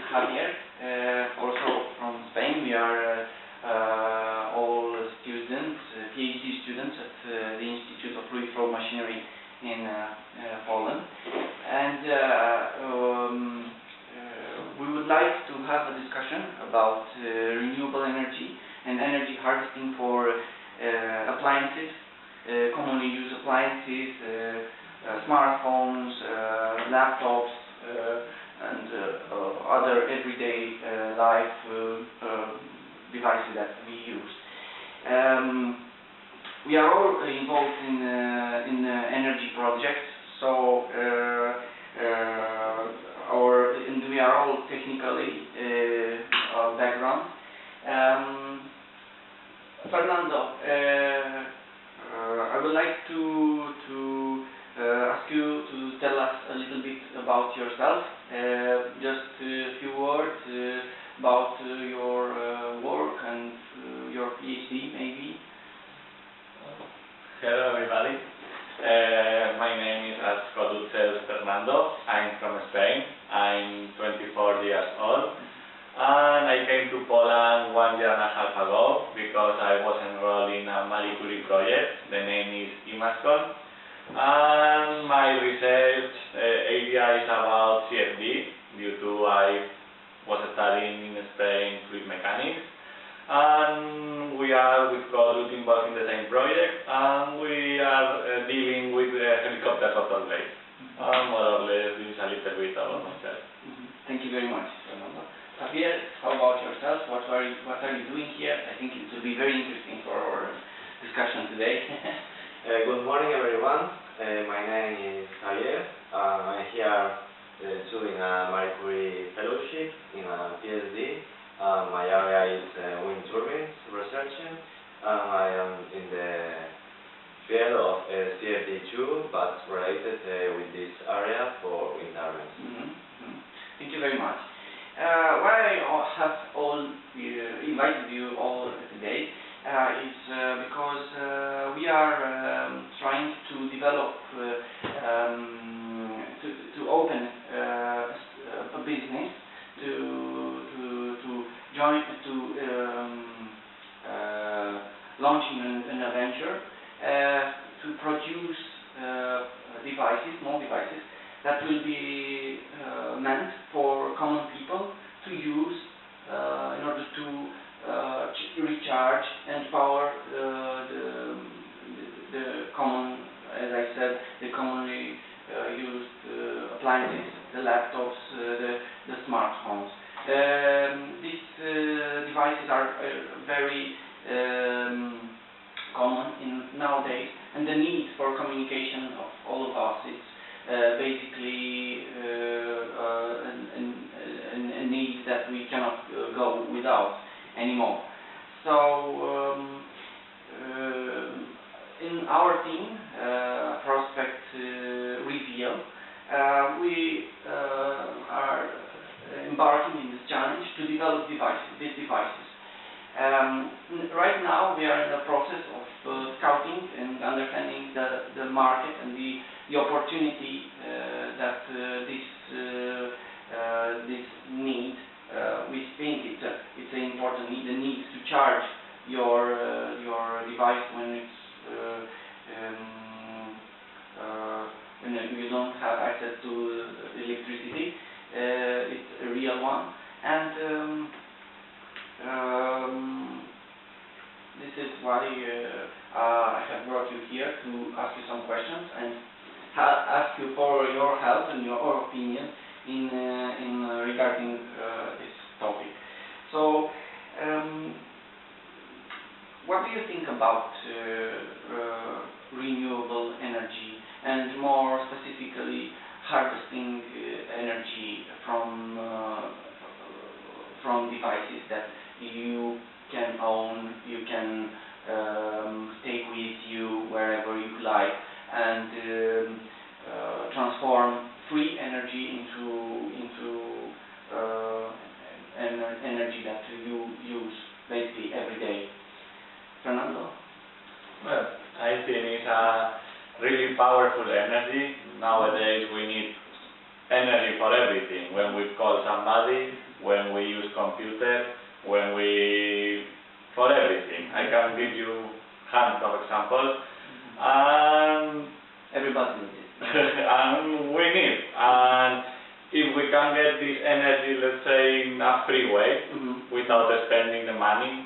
Javier, also from Spain. We are all students, PhD students at the Institute of Fluid-Flow Machinery in Poland. And we would like to have a discussion about renewable energy and energy harvesting for appliances, commonly used appliances, smartphones, laptops, and other everyday life devices that we use. We are all involved in energy projects, so and we are all technically background. Fernando, I would like to ask you to tell us a little bit about yourself, just a few words about your work and your PhD, maybe. Hello, everybody. My name is, as Codu says, Fernando. I'm from Spain. I'm 24 years old. And I came to Poland 1.5 years ago because I was enrolled in a Marie Curie project. The name is IMASCON. And my research area is about CFD, due to I was studying in Spain fluid mechanics. And we are with Codu involved in the same project, and we are dealing with helicopter rotor blades. More or less, this is a little bit about myself. Thank you very much, Fernando. Javier, how about yourself? What are you doing here? I think it will be very interesting for our discussion today. Good morning, everyone. My name is Javier. I'm here doing a Marie Curie fellowship in a PhD. My area is wind turbines researching. I am in the field of CFD2, but related with this area for wind turbines. Thank you very much. Why I have invited you all today is because we are trying to develop, to open a business, to launching an adventure to produce small devices that will be meant for common people to use in order to recharge and power the common, as I said, the commonly used appliances, the laptops, the smartphones. These devices are very common nowadays, and the need for communication of all of us is basically a need that we cannot go without anymore. So in our team, ProspectReveal, we are embarking in this challenge to develop these devices. Right now we are in the process of scouting and understanding the market and the opportunity that this need. We think it's an important need, the need to charge your device when it's when you don't have access to electricity. It's a real one, and this is why I have brought you here to ask you some questions and ask you for your help and your opinion in regarding this topic. So, what do you think about renewable energy, and more specifically harvesting energy from devices that you can own, you can take with you wherever you like, and transform free energy into energy that you use basically every day? Fernando? Well, I think it's a really powerful energy. Nowadays we need energy for everything. When we call somebody, when we use computer, for everything. I can give you hand, for example, and Everybody needs it. and we need. And if we can get this energy, let's say, in a free way, without spending the money,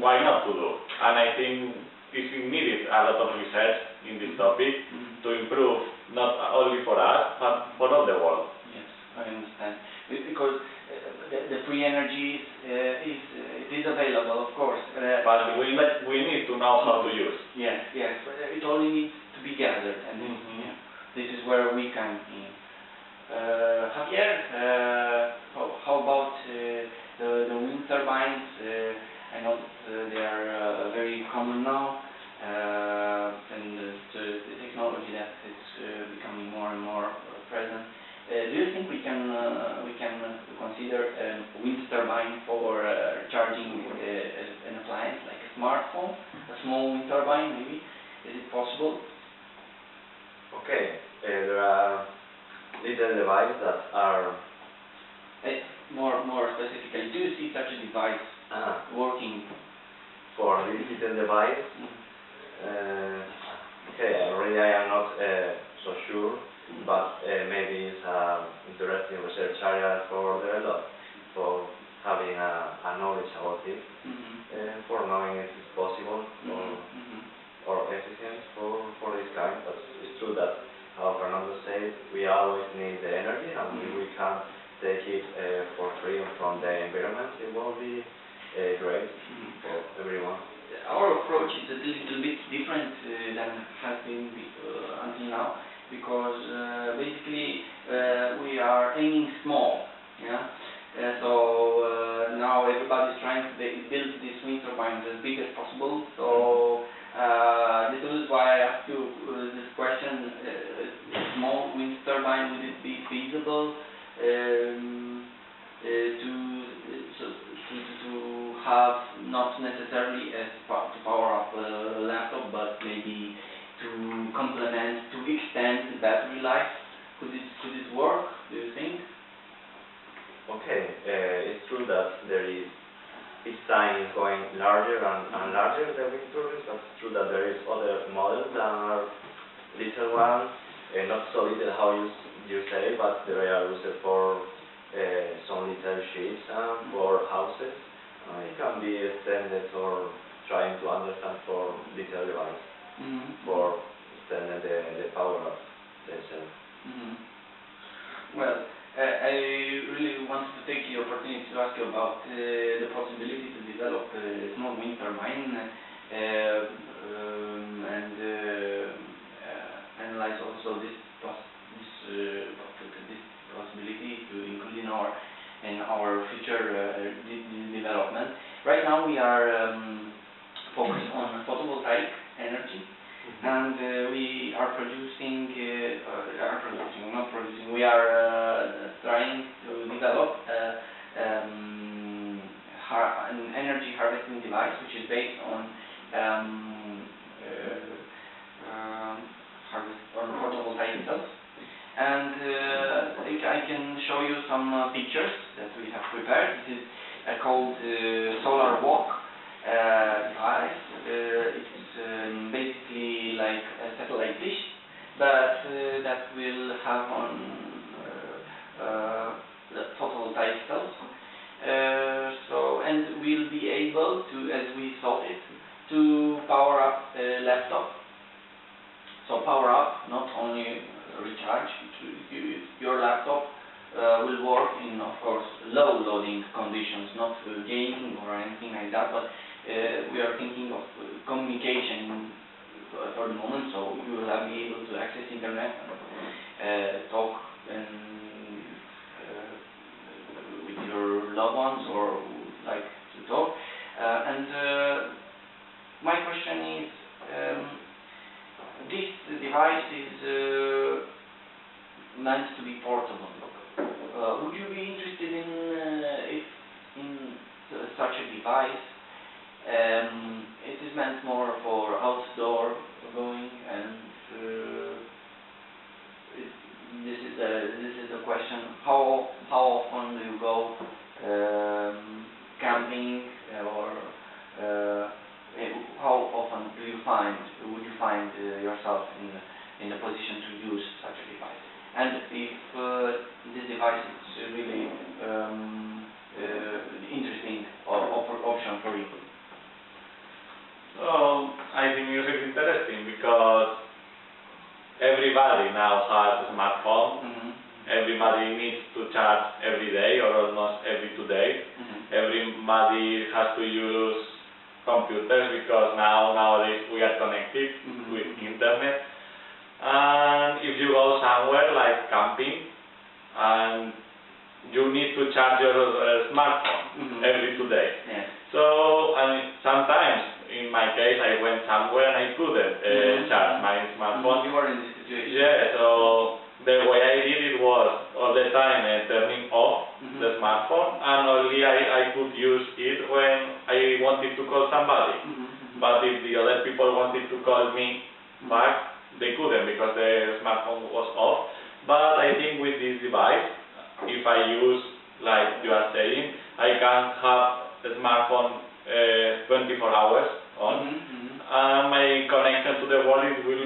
why not to do? And I think it's needed a lot of research in this topic to improve not only for us, but for all the world. Yes, I understand. Because the free energy is available, of course. But we need to know how to use. Yes, yes. It only needs to be gathered, and yeah, this is where we come in. Javier, how about the wind turbines? I know that they are very common now, and the technology that is becoming more and more present. Do you think we can consider a wind turbine for charging an appliance like a smartphone, a small wind turbine maybe? Is it possible? Okay, there are little devices that are More specifically, do you see such a device working? for this little device. Okay, really I am not so sure, but maybe it's an interesting research area for develop, for having a knowledge about it, for knowing if it's possible or efficient for this kind. But it's true that, how Fernando said, we always need the energy, and we can take it for free from the environment. It will be great for everyone. Our approach is a little bit different than has been until now, because basically we are aiming small. Yeah. So now everybody's trying to build these wind turbines as big as possible. So this is why I asked you this question: a small wind turbine, would it be feasible to have not necessarily to power up a laptop, but maybe to complement, to extend the battery life? Could it work, do you think? Okay, it's true that there is, each time is going larger and larger, the wind turbines, but it's true that there is other models that are little ones, not so little how you say, but they are used for some little ships and for houses. It can be extended or trying to understand for little device, for extending the power of themselves. Well, I really wanted to take the opportunity to ask you about the possibility to develop a small wind turbine and analyze also this possibility to include in our future development. Right now we are focused on photovoltaic energy, and we are we are trying to develop an energy harvesting device which is based on photovoltaic cells. And I can show you some pictures that we have prepared. This is called Solar Walk device. It's basically like a satellite dish, but that will have on the photovoltaic cells. And we'll be able to, as we thought it, to power up a laptop. So power up, not only recharge. Your laptop will work in, of course, low loading conditions, not gaming or anything like that, but we are thinking of communication for the moment, so you will be able to access internet and talk with your loved ones or like to talk. My question is, this device is meant to be portable. Would you be interested in such a device? It is meant more for outdoor going, and this is the question: how often do you go camping, or how often would you find yourself in a position to use such a device? And if this device is really interesting option for you. So I think music is interesting because everybody now has a smartphone. Mm-hmm. Everybody needs to charge every day or almost every 2 days. Mm-hmm. Everybody has to use computers because nowadays we are connected Mm-hmm. with internet. And if you go somewhere like camping, and you need to charge your smartphone Mm-hmm. every 2 days. Yes. So sometimes, in my case, I went somewhere and I couldn't charge my smartphone. You were in this situation. Yeah, so the way I did it was all the time turning off Mm-hmm. the smartphone, and only I could use it when I wanted to call somebody. Mm-hmm. But if the other people wanted to call me back, they couldn't because the smartphone was off. But I think with this device, if I use, like you are saying, I can have the smartphone 24 hours on, Mm-hmm. and my connection to the world will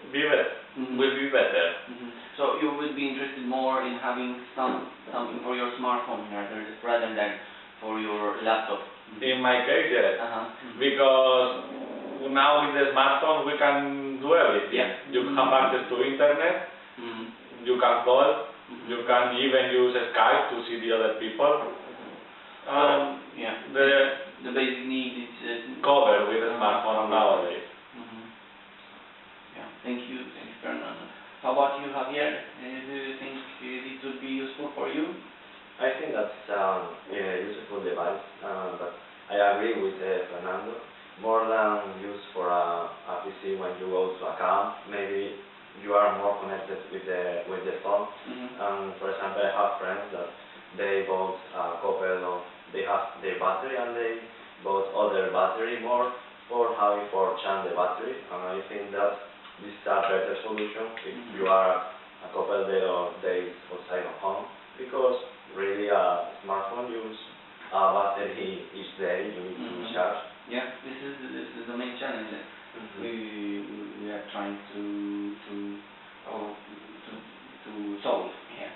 be better. Mm-hmm. Mm-hmm. So you would be interested more in having something for your smartphone rather than for your laptop. In my case, yes, Mm-hmm. because now with the smartphone we can do everything. Yeah. You have access to internet, Mm-hmm. you can call, Mm-hmm. you can even use Skype to see the other people. Yeah. The The basic need is cover with the smartphone nowadays. Mm-hmm. Yeah. Thank you, Fernando. How about you, Javier? Do you think it would be useful for you? I think that's a useful device, but I agree with Fernando. More than used for a PC when you go to a camp, maybe you are more connected with the phone. Mm-hmm. For example, I have friends that they bought a couple of, they have their battery and they bought other battery more for charge the battery, and I think that this is a better solution if you are a couple of days outside of home, because really a smartphone use a battery each day, you need to charge. Yeah, this is the main challenge that we are trying to solve here.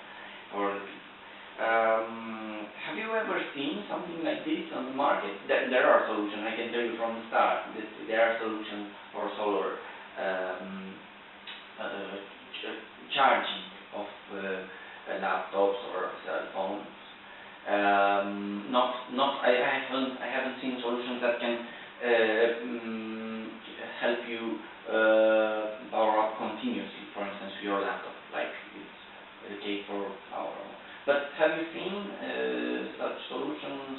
Have you ever seen something like this on the market? There are solutions. I can tell you from the start that there are solutions for solar charging of laptops or cell phones. I haven't seen solutions that can help you power up continuously, for instance, your laptop, like it's the case for our own. But have you seen such solutions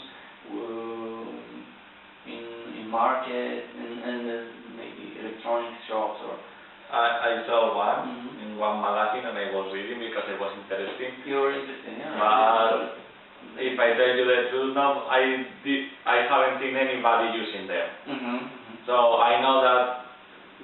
in market and maybe electronic shops or? I saw one in one magazine and I was reading because it was interesting. You were interested, yeah. But if I tell you the truth, no, I haven't seen anybody using them. So I know that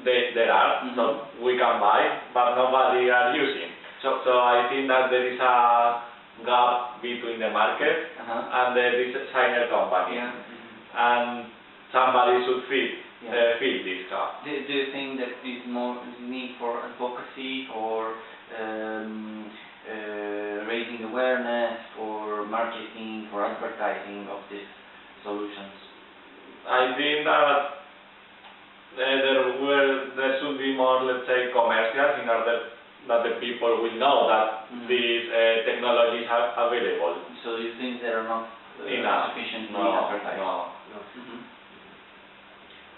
there are, so we can buy, but nobody are using. So I think that there is a gap between the market and the designer company, and somebody should fill this gap. Do you think that there is more need for advocacy, for raising awareness, for marketing, for advertising of these solutions? I think that there should be more, let's say, commercials in order that the people will know that these technologies are available. So you think they are not sufficiently advertised? No.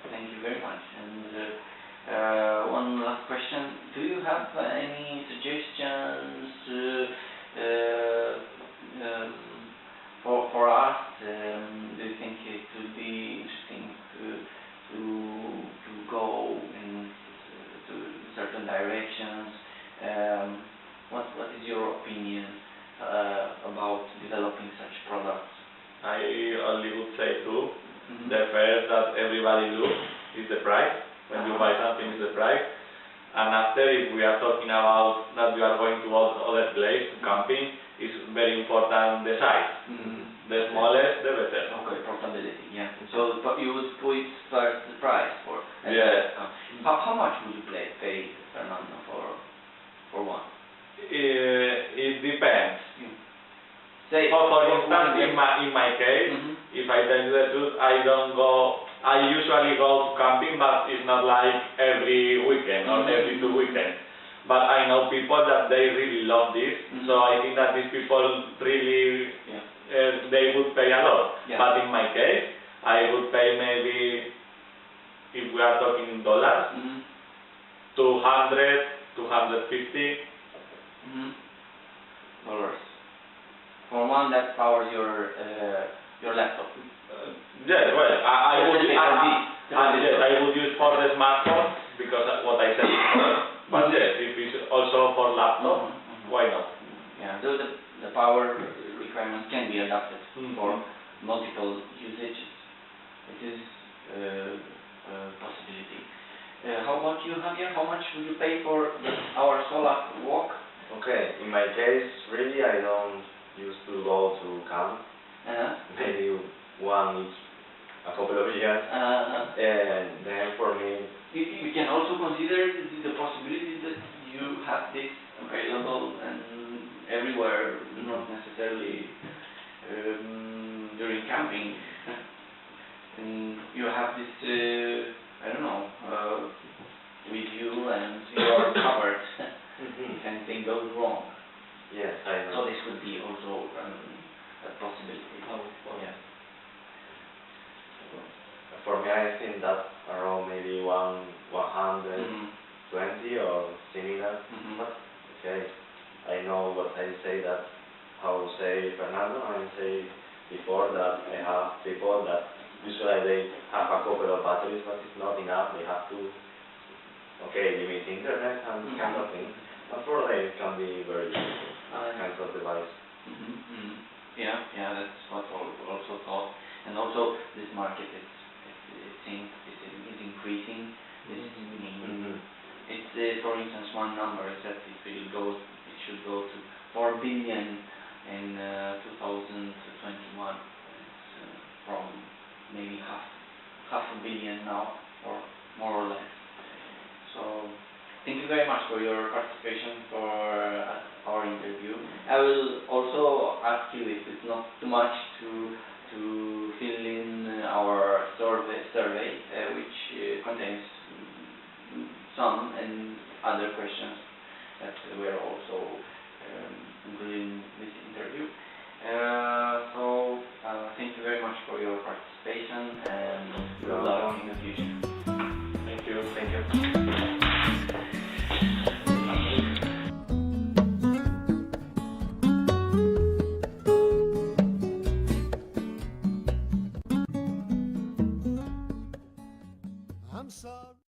Thank you very much. And one last question: do you have any suggestions for us? Do you think it would be interesting to go in certain directions? What is your opinion about developing such products? I only would say two. The first that everybody looks is the price. When you buy something, is the price. And after, if we are talking about that we are going to other place, to camping, it's very important the size. The smallest, the better. Okay, portability, yeah. So you would put first the price for... Yeah. How much would you pay Fernando, for one? It depends. Say, For instance, in my case, if I tell you the truth, I usually go camping, but it's not like every weekend or every 2 weekends. But I know people that they really love this, so I think that these people really, they would pay a lot. Yeah. But in my case, I would pay maybe, if we are talking in dollars, 200, 250. Dollars. For one that powers your laptop. Yeah, well, I would use for the smartphone because what I said before. But yes, if it's also for laptop, why not? Yeah, the power requirements can be adapted for multiple usages. It is a possibility. How about you, Javier? How much would you pay for our solar walk? Okay, in my case, really, I don't used to go to camp. Maybe one each a couple of years. And then for me, you can also consider the possibility that you have this available and everywhere, not necessarily during camping. And you have this, I don't know, with you, and you are covered if anything goes wrong. Yes, I know. So this could be also a possibility. Yeah. For me, I think that around maybe 120 or similar. But okay, I know what I say that, how say Fernando, I say before that I have people that usually they have a couple of batteries, but it's not enough. They have to, limit internet and this kind of thing. But for them it can be very useful, kind of device. Yeah, that's what I also thought. And also this market is increasing. It's for instance, one number is that it should go to 4 billion in 2021. It's from maybe half a billion now, or more or less. So thank you very much for your participation for our interview. I will also ask you, if it's not too much, to fill in our survey, which contains some and other questions that were also included in this interview. So thank you very much for your participation, and good luck in the future. Thank you. Thank you.